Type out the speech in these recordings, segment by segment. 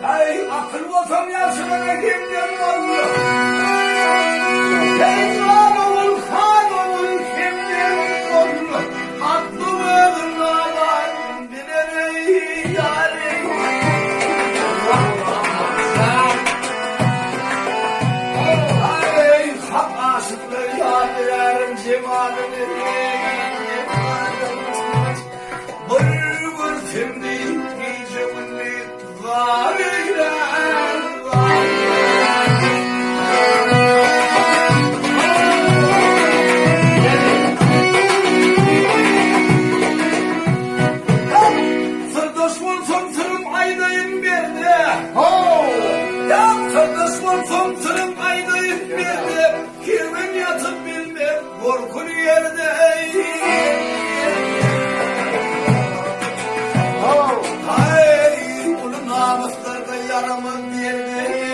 Ay akıl olsam yaşına kimden olmuyor? Ey kanun kimden olmuyor? Aklımın var bilerek yarim. Ay hak aşıklı yarim cemalini. Vır şimdi gecemin var eyler var. Sırdaş olsam sırım aydayım berdi. Ya sırdaş olsam sırım aydayım berdi. Kirven yatıp bilmem korkun yerde. Ay bunu namuslarda yaramın derdi.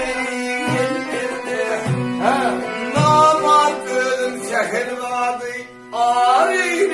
Namat ölüm şehir vardı. Arayın.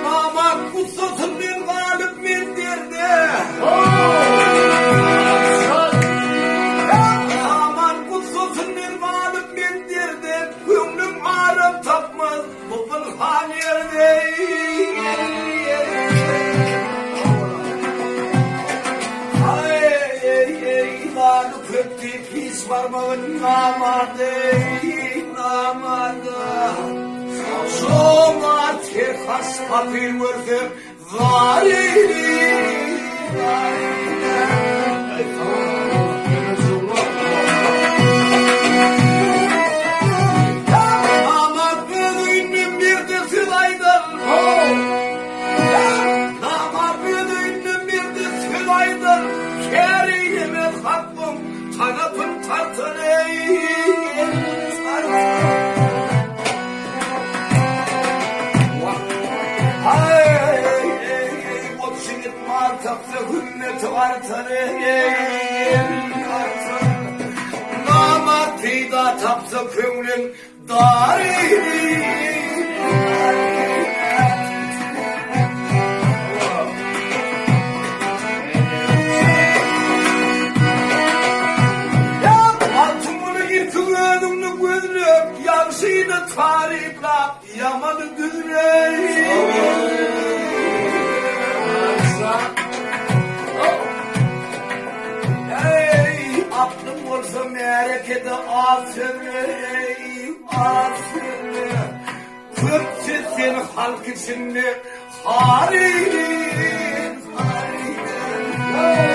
Namat kutsasın bir galip bir derdi. Aman kutsasın bir galip bir derdi. Gönlüm ağrım tapmaz bu pınhan yerde. Ay galip öptü pis varmağın namadı. Şoma terhas papir vurdu varili. Ama büyüğünün bir de sılaydır. Ama büyüğünün bir de sılaydır. Kerime hakkım tanıtım tartını. Namatıyla tapsa kömrün darili. Ya altımını yırtın önümünü gözlüp yansıydı tarifla yamadı güzreyi. Aklım olsa merakede asırlıyım, asırlıyım. Kırpçısın halk içinde hariyim, hariyim.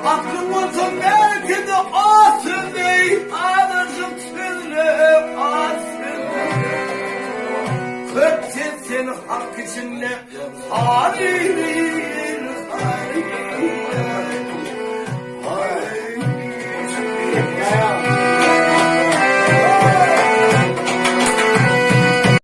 Aklım olsa merakede asırlıyım, anacım sözlüyüm, asırlıyım. Kırpçısın halk içinde hariyim.